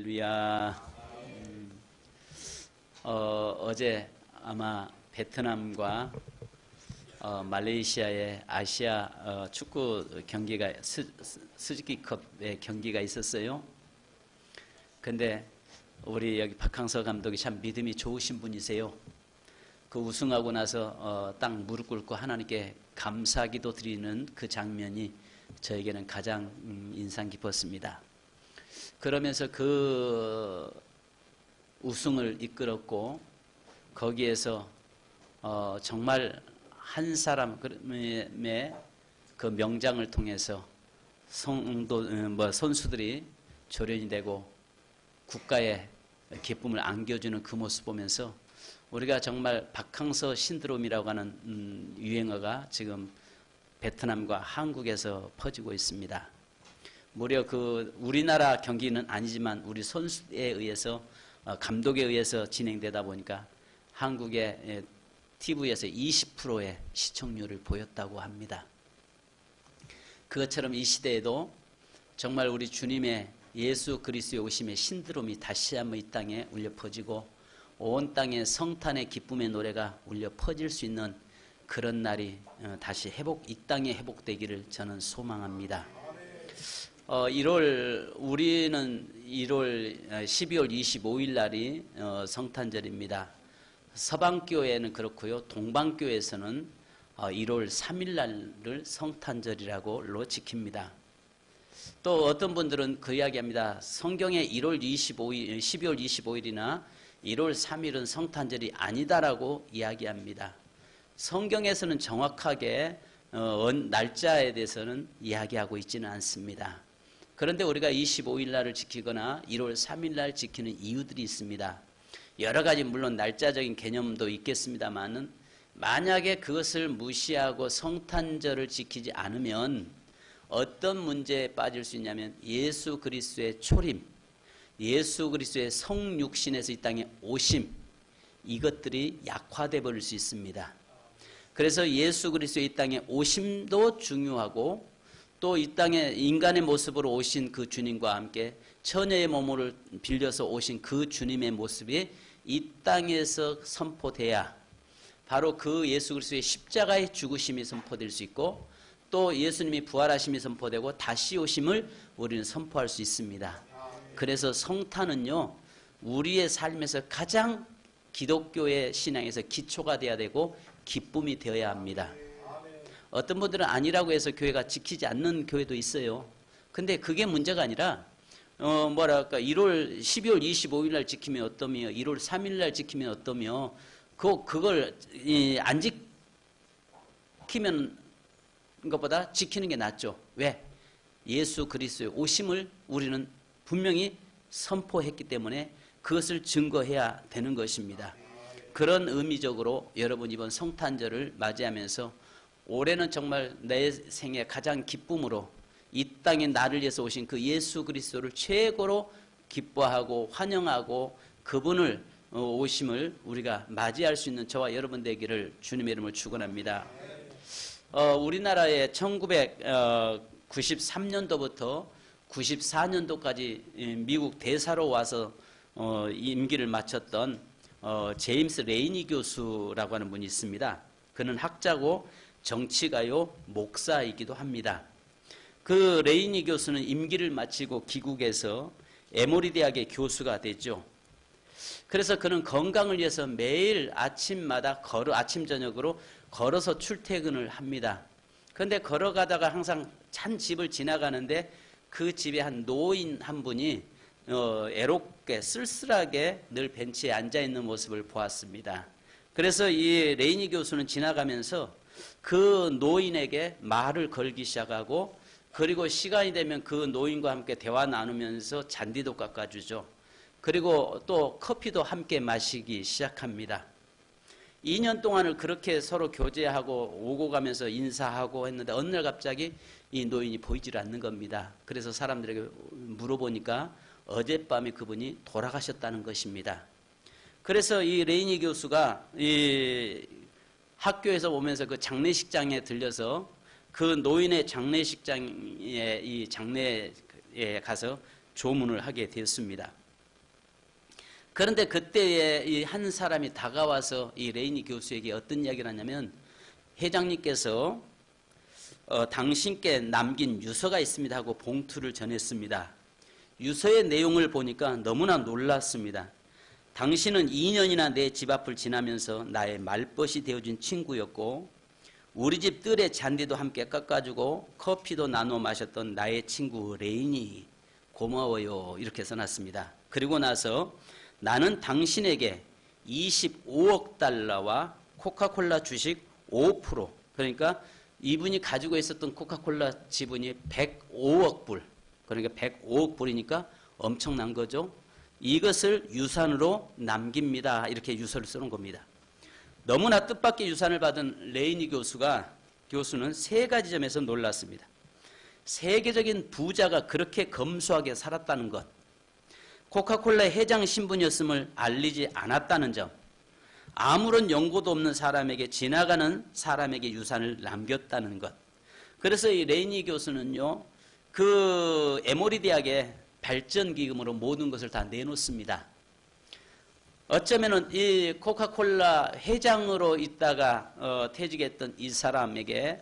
할렐루야. 어제 아마 베트남과 말레이시아의 아시아 축구 경기가 스즈키컵의 경기가 있었어요. 근데 우리 여기 박항서 감독이 참 믿음이 좋으신 분이세요. 그 우승하고 나서 딱 무릎 꿇고 하나님께 감사기도 드리는 그 장면이 저에게는 가장 인상 깊었습니다. 그러면서 그 우승을 이끌었고 거기에서 정말 한 사람의 그 명장을 통해서 선수들이 조련이 되고 국가의 기쁨을 안겨주는 그 모습 보면서 우리가 정말 박항서 신드롬이라고 하는 유행어가 지금 베트남과 한국에서 퍼지고 있습니다. 무려 그 우리나라 경기는 아니지만 우리 선수에 의해서 감독에 의해서 진행되다 보니까 한국의 TV에서 20%의 시청률을 보였다고 합니다. 그것처럼 이 시대에도 정말 우리 주님의 예수 그리스도의 오심의 신드롬이 다시 한번 이 땅에 울려 퍼지고 온 땅에 성탄의 기쁨의 노래가 울려 퍼질 수 있는 그런 날이 다시 이 땅에 회복되기를 저는 소망합니다. 우리는 12월 25일 날이 성탄절입니다. 서방교회는 그렇고요. 동방교회에서는 1월 3일 날을 성탄절이라고 지킵니다. 또 어떤 분들은 그 이야기합니다. 성경에 12월 25일이나 1월 3일은 성탄절이 아니다라고 이야기합니다. 성경에서는 정확하게 날짜에 대해서는 이야기하고 있지는 않습니다. 그런데 우리가 25일 날을 지키거나 1월 3일 날 지키는 이유들이 있습니다. 여러 가지 물론 날짜적인 개념도 있겠습니다만은 만약에 그것을 무시하고 성탄절을 지키지 않으면 어떤 문제에 빠질 수 있냐면 예수 그리스도의 초림, 예수 그리스도의 성육신에서 이 땅에 오심, 이것들이 약화돼 버릴 수 있습니다. 그래서 예수 그리스도의 이 땅에 오심도 중요하고 또 이 땅에 인간의 모습으로 오신 그 주님과 함께 처녀의 몸을 빌려서 오신 그 주님의 모습이 이 땅에서 선포돼야 바로 그 예수 그리스도의 십자가의 죽으심이 선포될 수 있고 또 예수님이 부활하심이 선포되고 다시 오심을 우리는 선포할 수 있습니다. 그래서 성탄은요, 우리의 삶에서 가장 기독교의 신앙에서 기초가 되어야 되고 기쁨이 되어야 합니다. 어떤 분들은 아니라고 해서 교회가 지키지 않는 교회도 있어요. 근데 그게 문제가 아니라 12월 25일 날 지키면 어떠며 1월 3일 날 지키면 어떠며 그걸 안 지키면 것보다 지키는 게 낫죠. 왜? 예수 그리스도의 오심을 우리는 분명히 선포했기 때문에 그것을 증거해야 되는 것입니다. 그런 의미적으로 여러분 이번 성탄절을 맞이하면서 올해는 정말 내 생애 가장 기쁨으로 이 땅에 나를 위해서 오신 그 예수 그리스도를 최고로 기뻐하고 환영하고 그분을 오심을 우리가 맞이할 수 있는 저와 여러분 되기를 주님의 이름으로 축원합니다. 우리나라에 1993년도부터 94년도까지 미국 대사로 와서 임기를 마쳤던 제임스 레이니 교수라고 하는 분이 있습니다. 그는 학자고 정치가요 목사이기도 합니다. 그 레이니 교수는 임기를 마치고 귀국해서 에모리 대학의 교수가 됐죠. 그래서 그는 건강을 위해서 매일 아침마다 아침 저녁으로 걸어서 출퇴근을 합니다. 그런데 걸어가다가 항상 한 집을 지나가는데 그 집에 한 노인 한 분이 애롭게 쓸쓸하게 늘 벤치에 앉아있는 모습을 보았습니다. 그래서 이 레이니 교수는 지나가면서 그 노인에게 말을 걸기 시작하고 그리고 시간이 되면 그 노인과 함께 대화 나누면서 잔디도 깎아주죠. 그리고 또 커피도 함께 마시기 시작합니다. 2년 동안을 그렇게 서로 교제하고 오고 가면서 인사하고 했는데 어느 날 갑자기 이 노인이 보이질 않는 겁니다. 그래서 사람들에게 물어보니까 어젯밤에 그분이 돌아가셨다는 것입니다. 그래서 이 레이니 교수가 이 학교에서 오면서 그 장례식장에 들려서 그 노인의 장례식장에 이 장례에 가서 조문을 하게 되었습니다. 그런데 그때에 이 한 사람이 다가와서 이 레이니 교수에게 어떤 이야기를 하냐면, 회장님께서 당신께 남긴 유서가 있습니다 하고 봉투를 전했습니다. 유서의 내용을 보니까 너무나 놀랐습니다. 당신은 2년이나 내 집 앞을 지나면서 나의 말벗이 되어준 친구였고, 우리 집 뜰의 잔디도 함께 깎아주고 커피도 나눠 마셨던 나의 친구 레인이 고마워요, 이렇게 써놨습니다. 그리고 나서 나는 당신에게 25억 달러와 코카콜라 주식 5%, 그러니까 이분이 가지고 있었던 코카콜라 지분이 105억 불, 그러니까 105억 불이니까 엄청난 거죠. 이것을 유산으로 남깁니다, 이렇게 유서를 쓰는 겁니다. 너무나 뜻밖의 유산을 받은 레이니 교수는 세 가지 점에서 놀랐습니다. 세계적인 부자가 그렇게 검소하게 살았다는 것, 코카콜라의 회장 신분이었음을 알리지 않았다는 점, 아무런 연고도 없는 사람에게, 지나가는 사람에게 유산을 남겼다는 것. 그래서 이 레이니 교수는요, 그 에모리 대학의 발전기금으로 모든 것을 다 내놓습니다. 어쩌면은 이 코카콜라 회장으로 있다가 퇴직했던 이 사람에게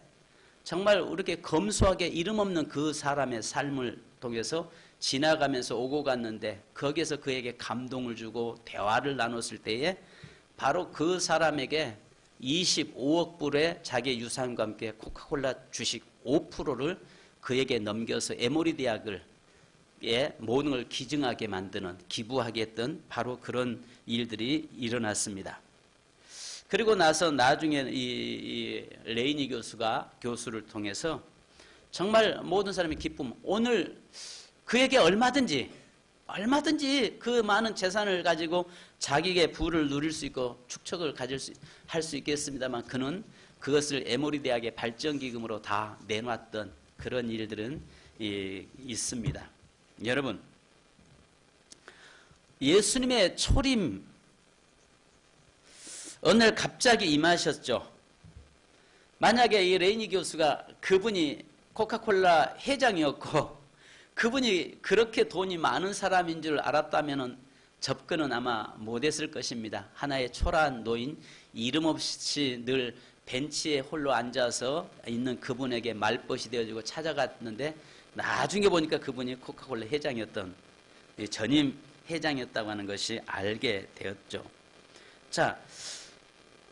정말 이렇게 검소하게 이름 없는 그 사람의 삶을 통해서 지나가면서 오고 갔는데, 거기에서 그에게 감동을 주고 대화를 나눴을 때에 바로 그 사람에게 25억 불의 자기 유산과 함께 코카콜라 주식 5%를 그에게 넘겨서 에모리 대학을 모든 걸 기증하게 만드는, 기부하게 했던 바로 그런 일들이 일어났습니다. 그리고 나서 나중에 이 레이니 교수를 통해서 정말 모든 사람이 기쁨, 오늘 그에게 얼마든지 그 많은 재산을 가지고 자기의 부를 누릴 수 있고 축척을 할 수 있겠습니다만, 그는 그것을 에모리 대학의 발전기금으로 다 내놨던 그런 일들은 있습니다. 여러분, 예수님의 초림 어느 날 갑자기 임하셨죠. 만약에 이 레이니 교수가 그분이 코카콜라 회장이었고 그분이 그렇게 돈이 많은 사람인 줄 알았다면 접근은 아마 못했을 것입니다. 하나의 초라한 노인, 이름 없이 늘 벤치에 홀로 앉아서 있는 그분에게 말벗이 되어지고 찾아갔는데, 나중에 보니까 그분이 코카콜라 회장이었던, 전임 회장이었다고 하는 것이 알게 되었죠. 자,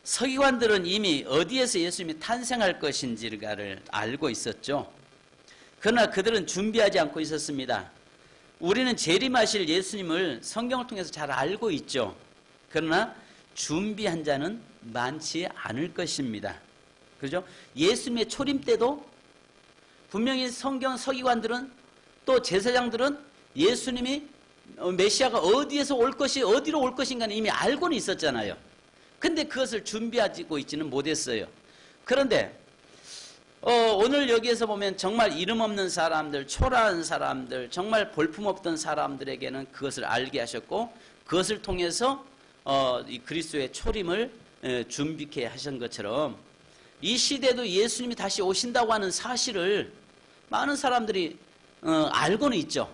서기관들은 이미 어디에서 예수님이 탄생할 것인지를 알고 있었죠. 그러나 그들은 준비하지 않고 있었습니다. 우리는 재림하실 예수님을 성경을 통해서 잘 알고 있죠. 그러나 준비한 자는 많지 않을 것입니다. 그죠? 예수님의 초림 때도 분명히 성경 서기관들은, 또 제사장들은 예수님이 메시아가 어디에서 올 것이, 어디로 올 것인가는 이미 알고는 있었잖아요. 근데 그것을 준비하고 있지는 못했어요. 그런데 오늘 여기에서 보면 정말 이름 없는 사람들, 초라한 사람들, 정말 볼품없던 사람들에게는 그것을 알게 하셨고, 그것을 통해서 이 그리스도의 초림을 준비케 하신 것처럼, 이 시대도 예수님이 다시 오신다고 하는 사실을 많은 사람들이 알고는 있죠.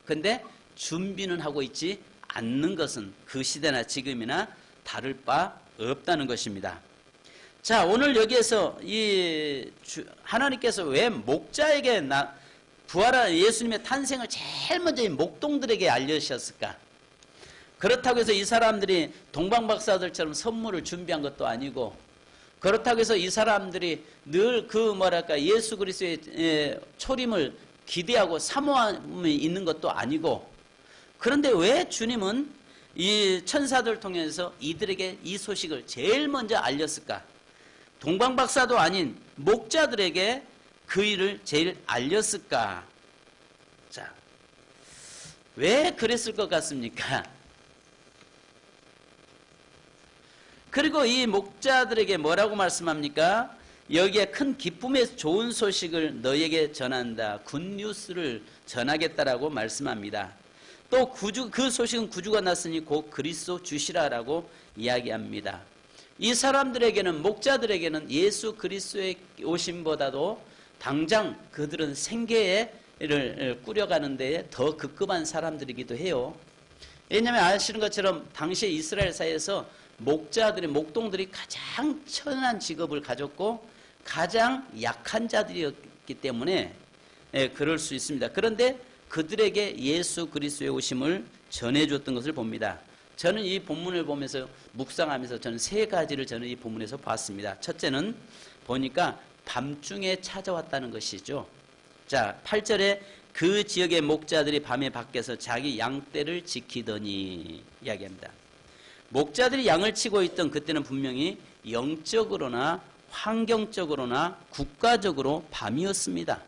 근데 준비는 하고 있지 않는 것은 그 시대나 지금이나 다를 바 없다는 것입니다. 자, 오늘 여기에서 하나님께서 왜 목자에게 부활한 예수님의 탄생을 제일 먼저 이 목동들에게 알려주셨을까? 그렇다고 해서 이 사람들이 동방박사들처럼 선물을 준비한 것도 아니고, 그렇다고 해서 이 사람들이 늘 예수 그리스도의 초림을 기대하고 사모함이 있는 것도 아니고, 그런데 왜 주님은 이 천사들 통해서 이들에게 이 소식을 제일 먼저 알렸을까? 동방박사도 아닌 목자들에게 그 일을 제일 알렸을까? 자, 왜 그랬을 것 같습니까? 그리고 이 목자들에게 뭐라고 말씀합니까? 여기에 큰 기쁨의 좋은 소식을 너에게 전한다. 굿뉴스를 전하겠다라고 말씀합니다. 또 그 소식은 구주가 났으니 곧 그리스도 주시라라고 이야기합니다. 이 사람들에게는, 목자들에게는 예수 그리스도의 오심보다도 당장 그들은 생계를 꾸려가는 데에 더 급급한 사람들이기도 해요. 왜냐하면 아시는 것처럼 당시에 이스라엘 사회에서 목동들이 가장 천한 직업을 가졌고 가장 약한 자들이었기 때문에 그럴 수 있습니다. 그런데 그들에게 예수 그리스도의 오심을 전해줬던 것을 봅니다. 저는 이 본문을 보면서 묵상하면서 저는 세 가지를 저는 이 본문에서 봤습니다. 첫째는 보니까 밤중에 찾아왔다는 것이죠. 자, 8절에 그 지역의 목자들이 밤에 밖에서 자기 양떼를 지키더니 이야기합니다. 목자들이 양을 치고 있던 그때는 분명히 영적으로나 환경적으로나 국가적으로 밤이었습니다.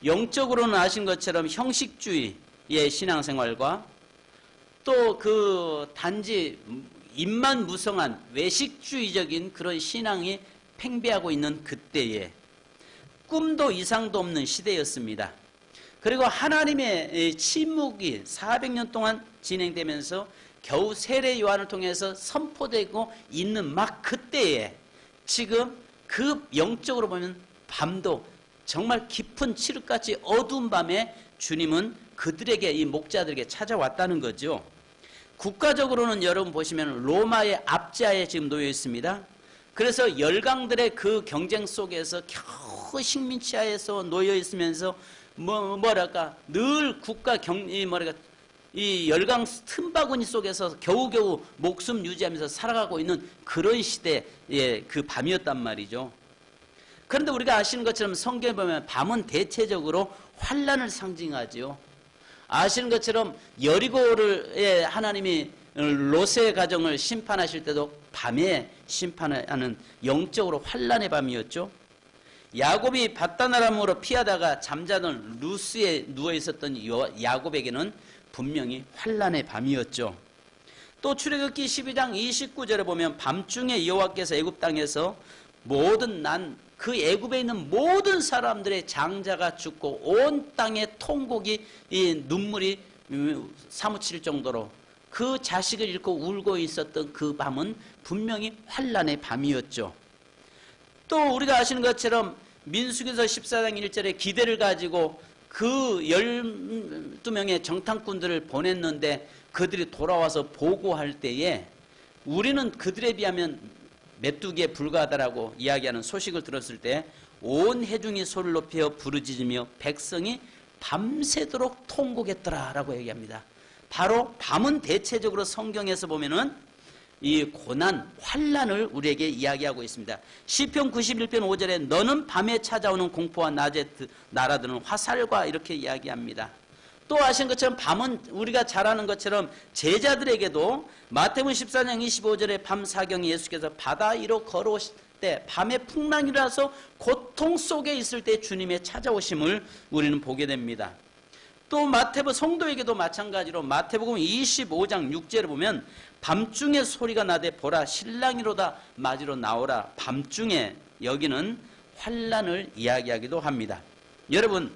영적으로는 아신 것처럼 형식주의의 신앙생활과 또 그 단지 입만 무성한 외식주의적인 그런 신앙이 팽배하고 있는 그때에 꿈도 이상도 없는 시대였습니다. 그리고 하나님의 침묵이 400년 동안 진행되면서 겨우 세례 요한을 통해서 선포되고 있는 막 그때에 지금 그 영적으로 보면 밤도 정말 깊은 칠흑같이 어두운 밤에 주님은 그들에게 이 목자들에게 찾아왔다는 거죠. 국가적으로는 여러분 보시면 로마의 압제하에 지금 놓여 있습니다. 그래서 열강들의 그 경쟁 속에서 겨우 식민지하에서 놓여 있으면서 늘 국가 이 열강 틈바구니 속에서 겨우겨우 목숨 유지하면서 살아가고 있는 그런 시대의 그 밤이었단 말이죠. 그런데 우리가 아시는 것처럼 성경에 보면 밤은 대체적으로 환란을 상징하죠. 아시는 것처럼 여리고를 하나님이 롯의 가정을 심판하실 때도 밤에 심판하는 영적으로 환란의 밤이었죠. 야곱이 밧다나람으로 피하다가 잠자던 루스에 누워 있었던 야곱에게는 분명히 환란의 밤이었죠. 또 출애굽기 12장 29절에 보면 밤중에 여호와께서 애굽 땅에서 그 애굽에 있는 모든 사람들의 장자가 죽고 온 땅에 통곡이 눈물이 사무칠 정도로 그 자식을 잃고 울고 있었던 그 밤은 분명히 환란의 밤이었죠. 또 우리가 아시는 것처럼 민수기서 14장 1절에 기대를 가지고 그 12명의 정탐꾼들을 보냈는데 그들이 돌아와서 보고할 때에 우리는 그들에 비하면 메뚜기에 불과하다라고 이야기하는 소식을 들었을 때 온 회중이 소리를 높여 부르짖으며 백성이 밤새도록 통곡했더라라고 얘기합니다. 바로 밤은 대체적으로 성경에서 보면은 이 고난, 환란을 우리에게 이야기하고 있습니다. 시편 91편 5절에 너는 밤에 찾아오는 공포와 낮에 날아드는 화살과 이렇게 이야기합니다. 또 아시는 것처럼 밤은 우리가 잘 아는 것처럼 제자들에게도 마태복음 14장 25절에 밤 사경에 예수께서 바다 위로 걸어오실 때 밤에 풍랑이라서 고통 속에 있을 때 주님의 찾아오심을 우리는 보게 됩니다. 또 마태복음 성도에게도 마찬가지로 마태복음 25장 6절에 보면 밤중에 소리가 나되 보라 신랑이로다 맞으러 나오라. 밤중에 여기는 환란을 이야기하기도 합니다. 여러분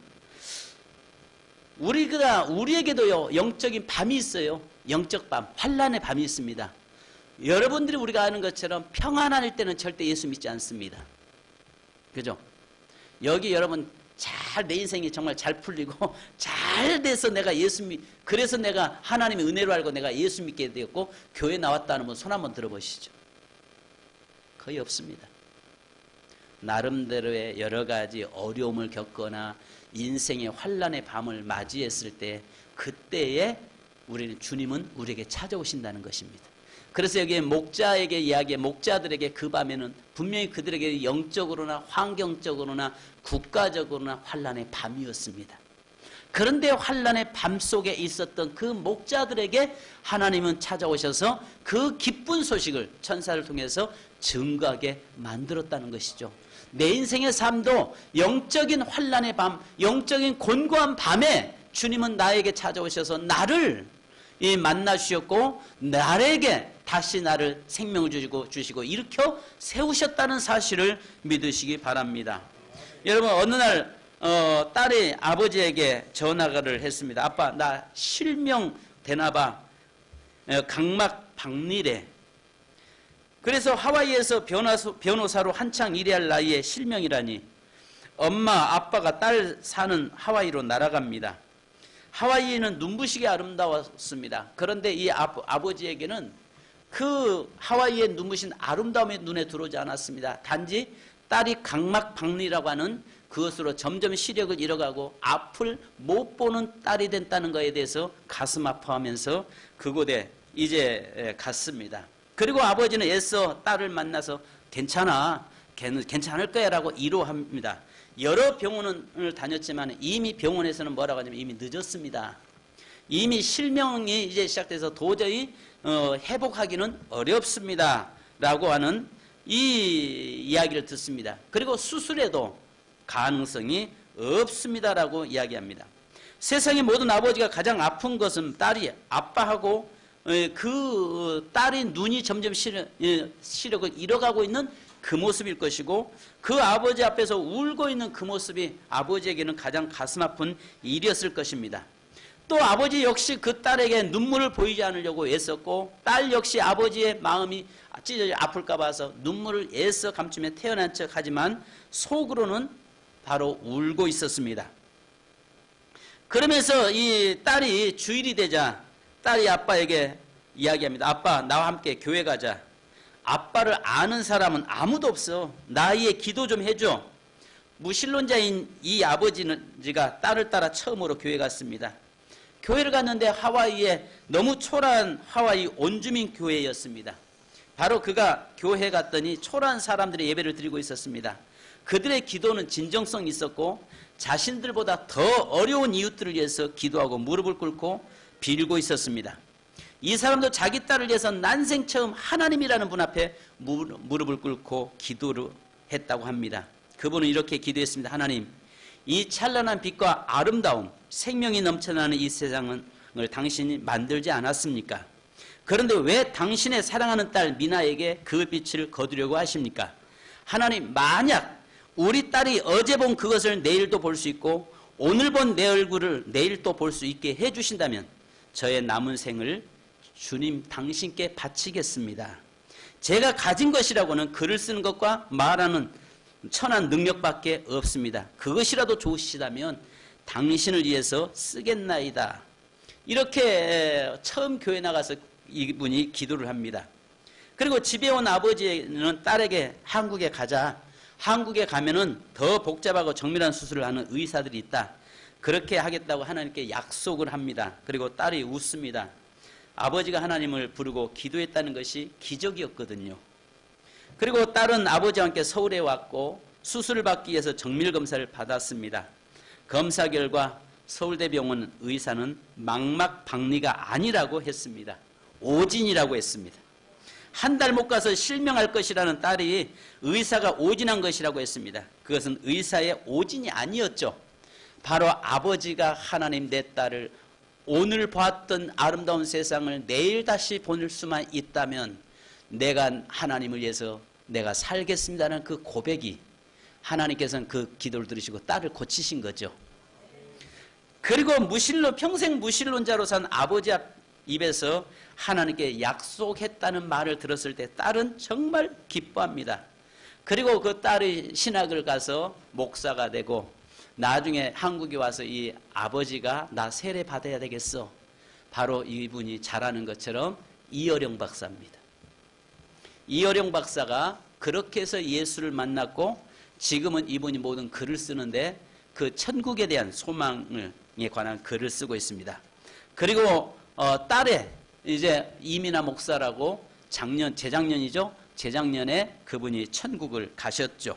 우리에게도요 영적인 밤이 있어요. 영적 밤, 환란의 밤이 있습니다. 여러분들이 우리가 아는 것처럼 평안할 때는 절대 예수 믿지 않습니다. 그죠? 여기 여러분 잘 내 인생이 정말 잘 풀리고 잘 돼서 그래서 내가 하나님의 은혜로 알고 내가 예수 믿게 되었고 교회 나왔다는 분 손 한번 들어보시죠. 거의 없습니다. 나름대로의 여러 가지 어려움을 겪거나 인생의 환란의 밤을 맞이했을 때 그때에 주님은 우리에게 찾아오신다는 것입니다. 그래서 여기에 목자들에게 그 밤에는 분명히 그들에게 영적으로나 환경적으로나 국가적으로나 환란의 밤이었습니다. 그런데 환란의 밤 속에 있었던 그 목자들에게 하나님은 찾아오셔서 그 기쁜 소식을 천사를 통해서 증거하게 만들었다는 것이죠. 내 인생의 삶도 영적인 환란의 밤, 영적인 곤고한 밤에 주님은 나에게 찾아오셔서 나를 만나주셨고 나에게 다시 나를 생명을 주시고 일으켜 세우셨다는 사실을 믿으시기 바랍니다. 여러분 어느 날 딸이 아버지에게 전화를 했습니다. 아빠 나 실명 되나봐. 각막 박리래. 그래서 하와이에서 변호사로 한창 일해야 할 나이에 실명이라니. 엄마 아빠가 딸 사는 하와이로 날아갑니다. 하와이는 눈부시게 아름다웠습니다. 그런데 이 아버지에게는 그 하와이의 눈부신 아름다움이 눈에 들어오지 않았습니다. 단지 딸이 각막박리라고 하는 그것으로 점점 시력을 잃어가고 앞을 못 보는 딸이 됐다는 것에 대해서 가슴 아파하면서 그곳에 이제 갔습니다. 그리고 아버지는 애써 딸을 만나서 괜찮아, 걔는 괜찮을 거야 라고 위로합니다. 여러 병원을 다녔지만 이미 병원에서는 뭐라고 하냐면 이미 늦었습니다. 이미 실명이 이제 시작돼서 도저히 회복하기는 어렵습니다 라고 하는 이 이야기를 듣습니다. 그리고 수술에도 가능성이 없습니다 라고 이야기합니다. 세상의 모든 아버지가 가장 아픈 것은 딸이 아빠하고 그 딸의 눈이 점점 시력을 잃어가고 있는 그 모습일 것이고, 그 아버지 앞에서 울고 있는 그 모습이 아버지에게는 가장 가슴 아픈 일이었을 것입니다. 또 아버지 역시 그 딸에게 눈물을 보이지 않으려고 애썼고, 딸 역시 아버지의 마음이 찢어져 아플까 봐서 눈물을 애써 감추며 태어난 척 하지만 속으로는 바로 울고 있었습니다. 그러면서 이 딸이 주일이 되자 딸이 아빠에게 이야기합니다. 아빠, 나와 함께 교회 가자. 아빠를 아는 사람은 아무도 없어. 나에게 기도 좀 해줘. 무신론자인 이 아버지가 딸을 따라 처음으로 교회 갔습니다. 교회를 갔는데 하와이에 너무 초라한 하와이 온주민 교회였습니다. 바로 그가 교회 갔더니 초라한 사람들의 예배를 드리고 있었습니다. 그들의 기도는 진정성이 있었고 자신들보다 더 어려운 이웃들을 위해서 기도하고 무릎을 꿇고 빌고 있었습니다. 이 사람도 자기 딸을 위해서 난생 처음 하나님이라는 분 앞에 무릎을 꿇고 기도를 했다고 합니다. 그분은 이렇게 기도했습니다. 하나님, 이 찬란한 빛과 아름다움, 생명이 넘쳐나는 이 세상을 당신이 만들지 않았습니까? 그런데 왜 당신의 사랑하는 딸 미나에게 그 빛을 거두려고 하십니까? 하나님, 만약 우리 딸이 어제 본 그것을 내일도 볼 수 있고 오늘 본 내 얼굴을 내일 또 볼 수 있게 해주신다면 저의 남은 생을 주님 당신께 바치겠습니다. 제가 가진 것이라고는 글을 쓰는 것과 말하는 천한 능력밖에 없습니다. 그것이라도 좋으시다면 당신을 위해서 쓰겠나이다. 이렇게 처음 교회 나가서 이분이 기도를 합니다. 그리고 집에 온 아버지는 딸에게 한국에 가자. 한국에 가면은 더 복잡하고 정밀한 수술을 하는 의사들이 있다. 그렇게 하겠다고 하나님께 약속을 합니다. 그리고 딸이 웃습니다. 아버지가 하나님을 부르고 기도했다는 것이 기적이었거든요. 그리고 딸은 아버지와 함께 서울에 왔고 수술을 받기 위해서 정밀검사를 받았습니다. 검사 결과 서울대병원 의사는 망막박리가 아니라고 했습니다. 오진이라고 했습니다. 한 달 못 가서 실명할 것이라는 딸이 의사가 오진한 것이라고 했습니다. 그것은 의사의 오진이 아니었죠. 바로 아버지가 하나님, 내 딸을 오늘 봤던 아름다운 세상을 내일 다시 볼 수만 있다면 내가 하나님을 위해서 내가 살겠습니다는 그 고백이, 하나님께서는 그 기도를 들으시고 딸을 고치신 거죠. 그리고 평생 무신론자로 산 아버지 입에서 하나님께 약속했다는 말을 들었을 때 딸은 정말 기뻐합니다. 그리고 그 딸이 신학을 가서 목사가 되고 나중에 한국에 와서 이 아버지가 나 세례 받아야 되겠어. 바로 이분이 잘하는 것처럼 이어령 박사입니다. 이어령 박사가 그렇게 해서 예수를 만났고 지금은 이분이 모든 글을 쓰는데 그 천국에 대한 소망에 관한 글을 쓰고 있습니다. 그리고 딸의 이제 이민아 목사라고 재작년에 그분이 천국을 가셨죠.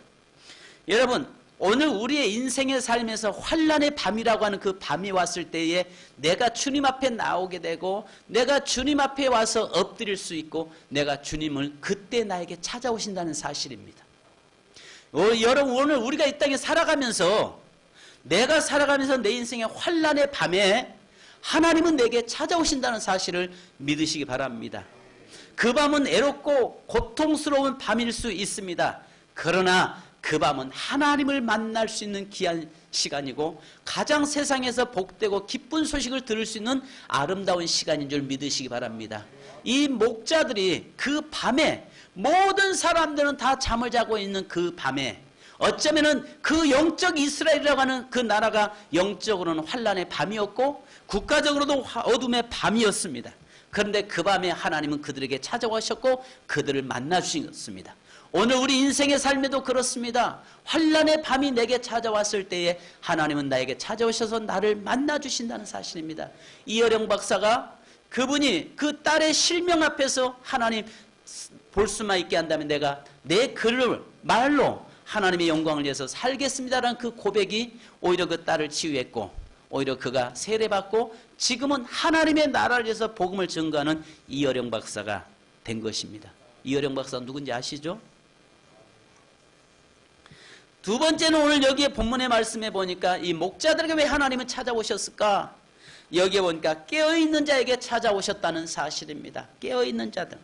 여러분, 오늘 우리의 인생의 삶에서 환난의 밤이라고 하는 그 밤이 왔을 때에 내가 주님 앞에 나오게 되고 내가 주님 앞에 와서 엎드릴 수 있고 내가 주님을 그때 나에게 찾아오신다는 사실입니다. 여러분, 오늘 우리가 이 땅에 살아가면서 내가 살아가면서 내 인생의 환난의 밤에 하나님은 내게 찾아오신다는 사실을 믿으시기 바랍니다. 그 밤은 애롭고 고통스러운 밤일 수 있습니다. 그러나 그 밤은 하나님을 만날 수 있는 귀한 시간이고 가장 세상에서 복되고 기쁜 소식을 들을 수 있는 아름다운 시간인 줄 믿으시기 바랍니다. 이 목자들이 그 밤에 모든 사람들은 다 잠을 자고 있는 그 밤에 어쩌면은 그 영적 이스라엘이라고 하는 그 나라가 영적으로는 환란의 밤이었고 국가적으로도 어둠의 밤이었습니다. 그런데 그 밤에 하나님은 그들에게 찾아오셨고 그들을 만나 주셨습니다. 오늘 우리 인생의 삶에도 그렇습니다. 환란의 밤이 내게 찾아왔을 때에 하나님은 나에게 찾아오셔서 나를 만나 주신다는 사실입니다. 이어령 박사가 그분이 그 딸의 실명 앞에서 하나님 볼 수만 있게 한다면 내가 내 글을 말로 하나님의 영광을 위해서 살겠습니다라는 그 고백이 오히려 그 딸을 치유했고 오히려 그가 세례받고 지금은 하나님의 나라를 위해서 복음을 증거하는 이어령 박사가 된 것입니다. 이어령 박사 누군지 아시죠? 두 번째는 오늘 여기에 본문의 말씀에 보니까 이 목자들에게 왜 하나님은 찾아오셨을까? 여기에 보니까 깨어있는 자에게 찾아오셨다는 사실입니다. 깨어있는 자들.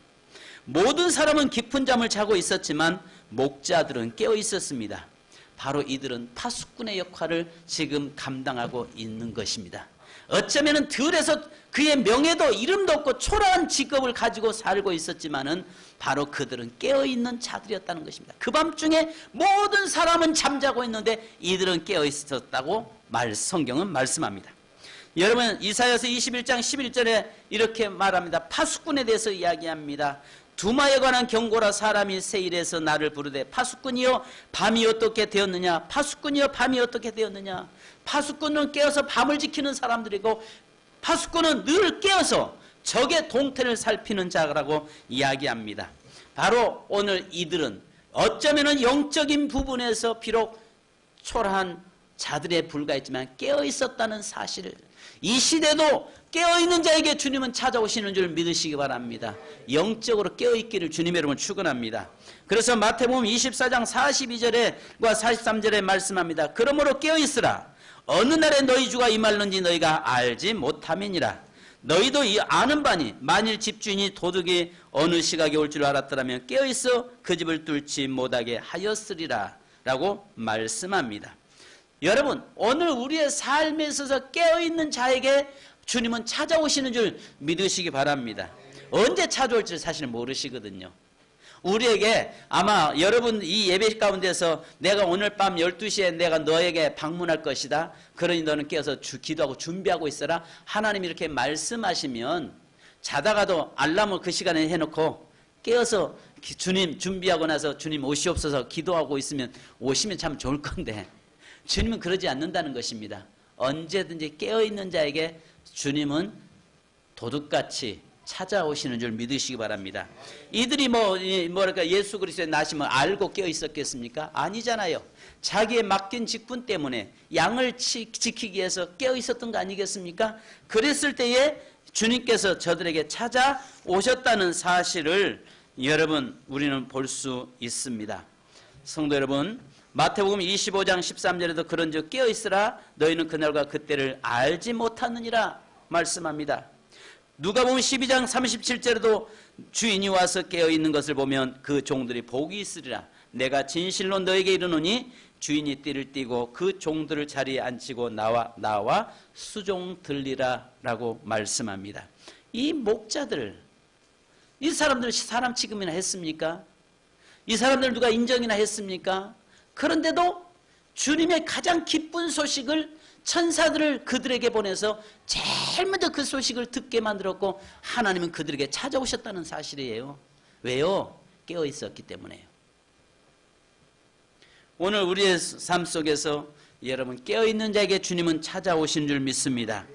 모든 사람은 깊은 잠을 자고 있었지만 목자들은 깨어 있었습니다. 바로 이들은 파수꾼의 역할을 지금 감당하고 있는 것입니다. 어쩌면 들에서 그의 명예도 이름도 없고 초라한 직업을 가지고 살고 있었지만은 바로 그들은 깨어있는 자들이었다는 것입니다. 그 밤중에 모든 사람은 잠자고 있는데 이들은 깨어 있었다고 성경은 말씀합니다. 여러분 이사야서 21장 11절에 이렇게 말합니다. 파수꾼에 대해서 이야기합니다. 두마에 관한 경고라. 사람이 세일에서 나를 부르되 파수꾼이여 밤이 어떻게 되었느냐. 파수꾼이여 밤이 어떻게 되었느냐. 파수꾼은 깨어서 밤을 지키는 사람들이고 파수꾼은 늘 깨어서 적의 동태를 살피는 자라고 이야기합니다. 바로 오늘 이들은 어쩌면 영적인 부분에서 비록 초라한 자들에 불과했지만 깨어 있었다는 사실을, 이 시대도 깨어있는 자에게 주님은 찾아오시는 줄 믿으시기 바랍니다. 영적으로 깨어있기를 주님의 이름으로 축원합니다. 그래서 마태복음 24장 42절과 43절에 말씀합니다. 그러므로 깨어있으라. 어느 날에 너희 주가 임할는지 너희가 알지 못함이니라. 너희도 아는 바니 만일 집주인이 도둑이 어느 시각에 올 줄 알았더라면 깨어있어 그 집을 뚫지 못하게 하였으리라 라고 말씀합니다. 여러분 오늘 우리의 삶에 있어서 깨어있는 자에게 주님은 찾아오시는 줄 믿으시기 바랍니다. 언제 찾아올지 사실 모르시거든요. 우리에게 아마 여러분 이 예배 가운데서 내가 오늘 밤 12시에 내가 너에게 방문할 것이다. 그러니 너는 깨어서 기도하고 준비하고 있어라. 하나님이 이렇게 말씀하시면 자다가도 알람을 그 시간에 해놓고 깨어서 주님 준비하고 나서 주님 오시옵소서 기도하고 있으면 오시면 참 좋을 건데 주님은 그러지 않는다는 것입니다. 언제든지 깨어있는 자에게 주님은 도둑같이 찾아오시는 줄 믿으시기 바랍니다. 이들이 뭐랄까 예수 그리스도의 나심을 알고 깨어 있었겠습니까? 아니잖아요. 자기의 맡긴 직분 때문에 양을 지키기 위해서 깨어 있었던 거 아니겠습니까? 그랬을 때에 주님께서 저들에게 찾아오셨다는 사실을 여러분 우리는 볼 수 있습니다. 성도 여러분, 마태복음 25장 13절에도 그런즉 깨어 있으라. 너희는 그날과 그때를 알지 못하느니라 말씀합니다. 누가복음 12장 37절에도 주인이 와서 깨어있는 것을 보면 그 종들이 복이 있으리라. 내가 진실로 너에게 이르노니 주인이 띠를 띠고 그 종들을 자리에 앉히고 나와 수종 들리라 라고 말씀합니다. 이 목자들, 이 사람들 사람 취급이나 했습니까? 이 사람들 누가 인정이나 했습니까? 그런데도 주님의 가장 기쁜 소식을 천사들을 그들에게 보내서 제일 먼저 그 소식을 듣게 만들었고 하나님은 그들에게 찾아오셨다는 사실이에요. 왜요? 깨어 있었기 때문에요. 오늘 우리의 삶 속에서 여러분 깨어있는 자에게 주님은 찾아오신 줄 믿습니다.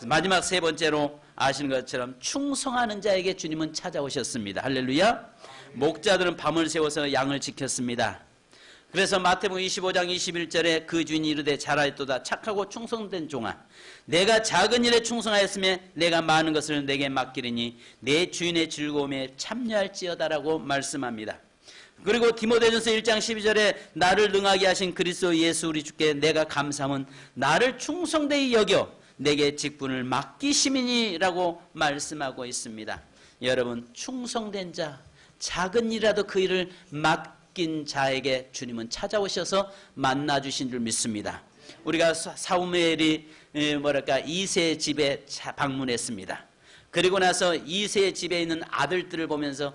마지막 세 번째로 아시는 것처럼 충성하는 자에게 주님은 찾아오셨습니다. 할렐루야. 목자들은 밤을 새워서 양을 지켰습니다. 그래서 마태복음 25장 21절에 그 주인이 이르되 잘하였도다 착하고 충성된 종아, 내가 작은 일에 충성하였으면 내가 많은 것을 내게 맡기리니 내 주인의 즐거움에 참여할지어다라고 말씀합니다. 그리고 디모데전서 1장 12절에 나를 능하게 하신 그리스도 예수 우리 주께 내가 감사함은 나를 충성되이 여겨 내게 직분을 맡기심이니라고 말씀하고 있습니다. 여러분 충성된 자, 작은 일이라도 그 일을 맡긴 자에게 주님은 찾아오셔서 만나주신 줄 믿습니다. 우리가 사무엘이 이새의 집에 방문했습니다. 그리고 나서 이새의 집에 있는 아들들을 보면서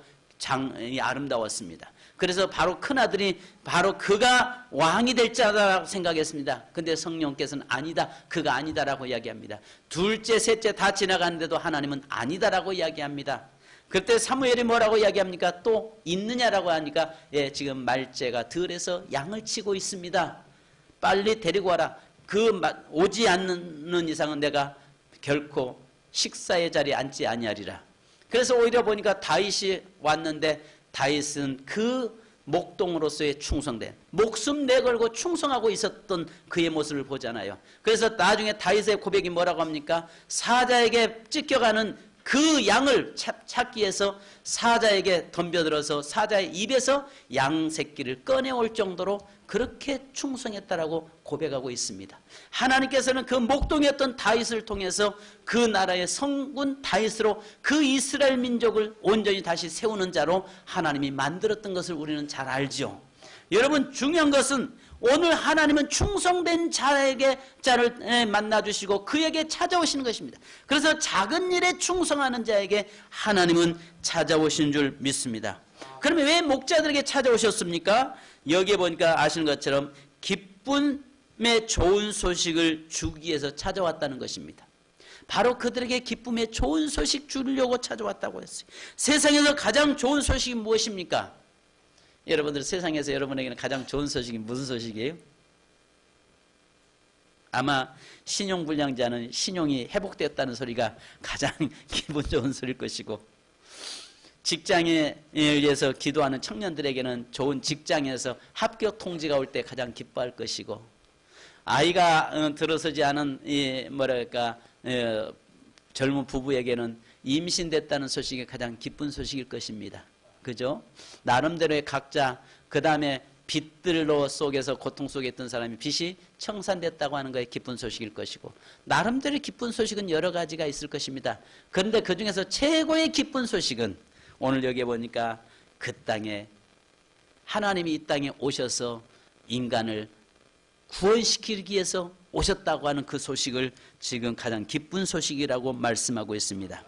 아름다웠습니다. 그래서 바로 큰아들이 바로 그가 왕이 될 자라고 생각했습니다. 근데 성령께서는 아니다, 그가 아니다라고 이야기합니다. 둘째, 셋째 다 지나가는데도 하나님은 아니다라고 이야기합니다. 그때 사무엘이 뭐라고 이야기합니까? 또 있느냐라고 하니까 예, 지금 말째가 들에서 양을 치고 있습니다. 빨리 데리고 와라. 오지 않는 이상은 내가 결코 식사의 자리에 앉지 아니하리라. 그래서 오히려 보니까 다윗이 왔는데 다윗은 그 목동으로서의 충성된 목숨 내걸고 충성하고 있었던 그의 모습을 보잖아요. 그래서 나중에 다윗의 고백이 뭐라고 합니까? 사자에게 찢겨가는 그 양을 찾기 위해서 사자에게 덤벼들어서 사자의 입에서 양 새끼를 꺼내올 정도로 그렇게 충성했다라고 고백하고 있습니다. 하나님께서는 그 목동이었던 다윗을 통해서 그 나라의 성군 다윗으로 그 이스라엘 민족을 온전히 다시 세우는 자로 하나님이 만들었던 것을 우리는 잘 알죠. 여러분, 중요한 것은 오늘 하나님은 충성된 자를 만나주시고 그에게 찾아오시는 것입니다. 그래서 작은 일에 충성하는 자에게 하나님은 찾아오시는 줄 믿습니다. 그러면 왜 목자들에게 찾아오셨습니까? 여기에 보니까 아시는 것처럼 기쁨의 좋은 소식을 주기 위해서 찾아왔다는 것입니다. 바로 그들에게 기쁨의 좋은 소식 주려고 찾아왔다고 했어요. 세상에서 가장 좋은 소식이 무엇입니까? 여러분들, 세상에서 여러분에게는 가장 좋은 소식이 무슨 소식이에요? 아마 신용불량자는 신용이 회복되었다는 소리가 가장 기분 좋은 소리일 것이고, 직장에 의해서 기도하는 청년들에게는 좋은 직장에서 합격 통지가 올 때 가장 기뻐할 것이고, 아이가 들어서지 않은 젊은 부부에게는 임신됐다는 소식이 가장 기쁜 소식일 것입니다. 그죠? 나름대로의 각자, 그 다음에 빚들로 속에서 고통 속에 있던 사람이 빚이 청산됐다고 하는 것이 기쁜 소식일 것이고, 나름대로의 기쁜 소식은 여러 가지가 있을 것입니다. 그런데 그 중에서 최고의 기쁜 소식은 오늘 여기에 보니까 그 땅에 하나님이 이 땅에 오셔서 인간을 구원시키기 위해서 오셨다고 하는 그 소식을 지금 가장 기쁜 소식이라고 말씀하고 있습니다.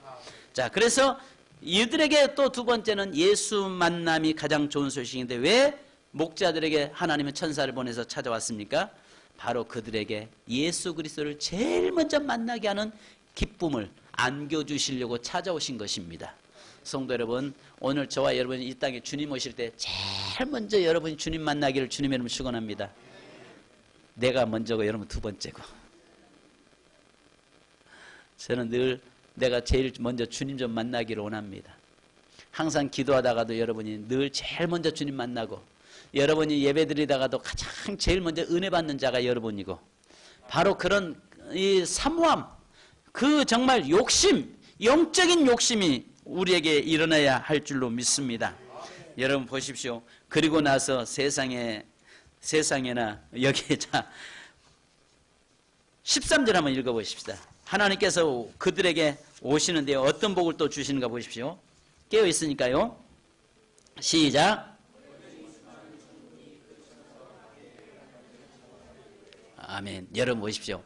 자, 그래서 이들에게 또 두 번째는 예수 만남이 가장 좋은 소식인데, 왜 목자들에게 하나님은 천사를 보내서 찾아왔습니까? 바로 그들에게 예수 그리스도를 제일 먼저 만나게 하는 기쁨을 안겨주시려고 찾아오신 것입니다. 성도 여러분, 오늘 저와 여러분이 이 땅에 주님 오실 때 제일 먼저 여러분이 주님 만나기를 주님의 이름으로 축원합니다. 내가 먼저고 여러분 두 번째고. 저는 늘 내가 제일 먼저 주님 좀 만나기를 원합니다. 항상 기도하다가도 여러분이 늘 제일 먼저 주님 만나고, 여러분이 예배드리다가도 가장 제일 먼저 은혜 받는 자가 여러분이고, 바로 그런 이 사모함, 그 정말 욕심, 영적인 욕심이 우리에게 일어나야 할 줄로 믿습니다. 여러분 보십시오. 그리고 나서 세상에나 여기에 13절 한번 읽어보십시다. 하나님께서 그들에게 오시는데 어떤 복을 또 주시는가 보십시오. 깨어 있으니까요. 시작. 아멘. 여러분 보십시오.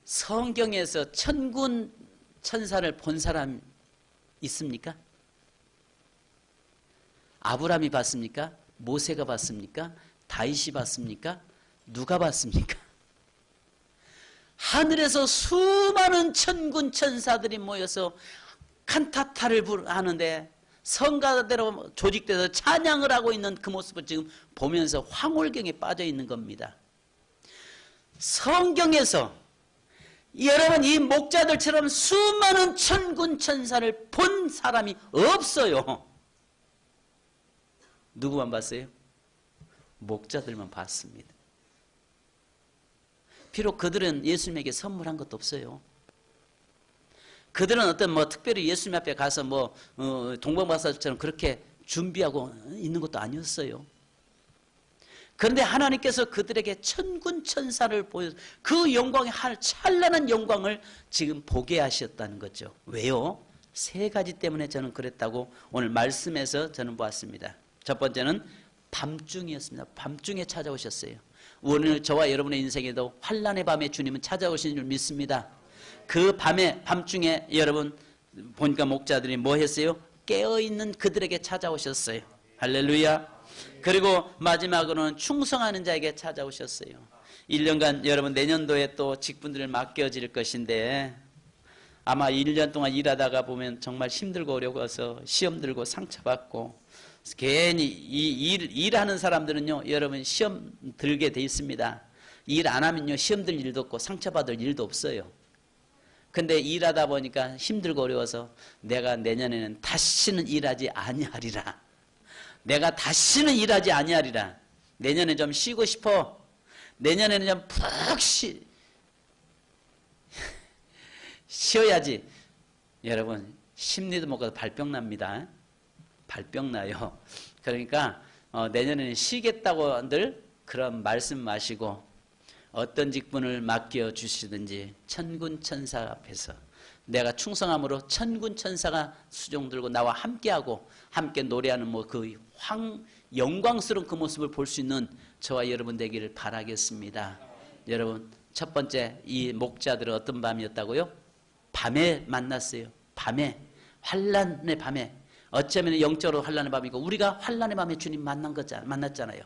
성경에서 천군 천사를 본 사람 있습니까? 아브라함이 봤습니까? 모세가 봤습니까? 다윗이 봤습니까? 누가 봤습니까? 하늘에서 수많은 천군 천사들이 모여서 칸타타를 하는데 성가대로 조직돼서 찬양을 하고 있는 그 모습을 지금 보면서 황홀경에 빠져 있는 겁니다. 성경에서 여러분 이 목자들처럼 수많은 천군 천사를 본 사람이 없어요. 누구만 봤어요? 목자들만 봤습니다. 비록 그들은 예수님에게 선물한 것도 없어요. 그들은 어떤 특별히 예수님 앞에 가서 동방박사처럼 그렇게 준비하고 있는 것도 아니었어요. 그런데 하나님께서 그들에게 천군 천사를 보여서 그 영광의 찬란한 영광을 지금 보게 하셨다는 거죠. 왜요? 세 가지 때문에 저는 그랬다고 오늘 말씀에서 저는 보았습니다. 첫 번째는 밤중이었습니다. 밤중에 찾아오셨어요. 오늘 저와 여러분의 인생에도 환난의 밤에 주님은 찾아오시는 줄 믿습니다. 그 밤중에 여러분 보니까 목자들이 뭐 했어요? 깨어있는 그들에게 찾아오셨어요. 할렐루야. 그리고 마지막으로는 충성하는 자에게 찾아오셨어요. 1년간 여러분 내년도에 또 직분들을 맡겨질 것인데 아마 1년 동안 일하다가 보면 정말 힘들고 어려워서 시험 들고 상처받고 괜히 일하는 사람들은요 여러분 시험 들게 돼 있습니다. 일 안 하면요 시험 들 일도 없고 상처받을 일도 없어요. 근데 일하다 보니까 힘들고 어려워서 내가 내년에는 다시는 일하지 아니하리라. 내가 다시는 일하지 아니하리라. 내년에 좀 쉬고 싶어. 내년에는 좀 푹 쉬어야지. 여러분 심리도 못 가서 발병 납니다. 발병 나요. 그러니까 내년에는 쉬겠다고 늘 그런 말씀 마시고 어떤 직분을 맡겨주시든지 천군천사 앞에서 내가 충성함으로 천군천사가 수종 들고 나와 함께하고 함께 노래하는 그 영광스러운 그 모습을 볼 수 있는 저와 여러분 되기를 바라겠습니다. 여러분 첫 번째 이 목자들은 어떤 밤이었다고요? 밤에 만났어요. 밤에 환난의 밤에 어쩌면 영적으로 환난의 밤이고 우리가 환난의 밤에 주님 만났잖아요.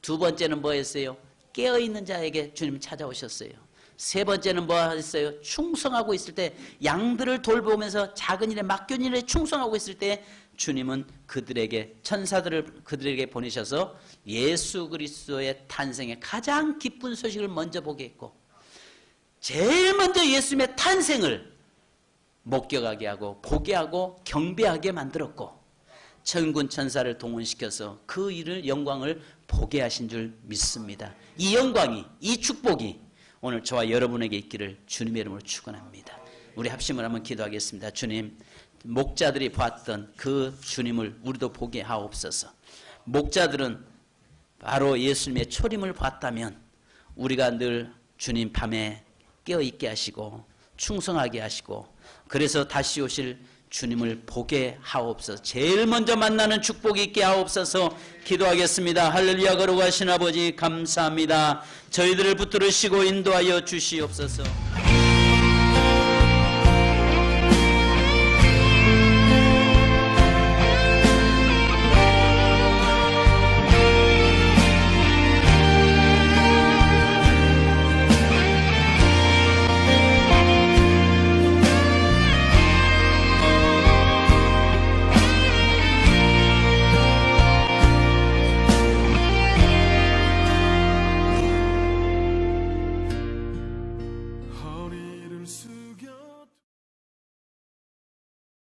두 번째는 뭐였어요? 깨어있는 자에게 주님 찾아오셨어요. 세 번째는 뭐 했어요? 충성하고 있을 때 양들을 돌보면서 작은 일에 맡겨진 일에 충성하고 있을 때 주님은 그들에게 천사들을 그들에게 보내셔서 예수 그리스도의 탄생의 가장 기쁜 소식을 먼저 보게 했고 제일 먼저 예수님의 탄생을 목격하게 하고 보게 하고 경배하게 만들었고 천군 천사를 동원시켜서 그 일을 영광을 보게 하신 줄 믿습니다. 이 영광이 이 축복이 오늘 저와 여러분에게 있기를 주님의 이름으로 축원합니다. 우리 합심을 한번 기도하겠습니다. 주님 목자들이 봤던 그 주님을 우리도 보게 하옵소서. 목자들은 바로 예수님의 초림을 봤다면 우리가 늘 주님 밤에 깨어있게 하시고 충성하게 하시고 그래서 다시 오실 주님을 보게 하옵소서. 제일 먼저 만나는 축복이 있게 하옵소서. 기도하겠습니다. 할렐루야. 거룩하신 아버지 감사합니다. 저희들을 붙들으시고 인도하여 주시옵소서.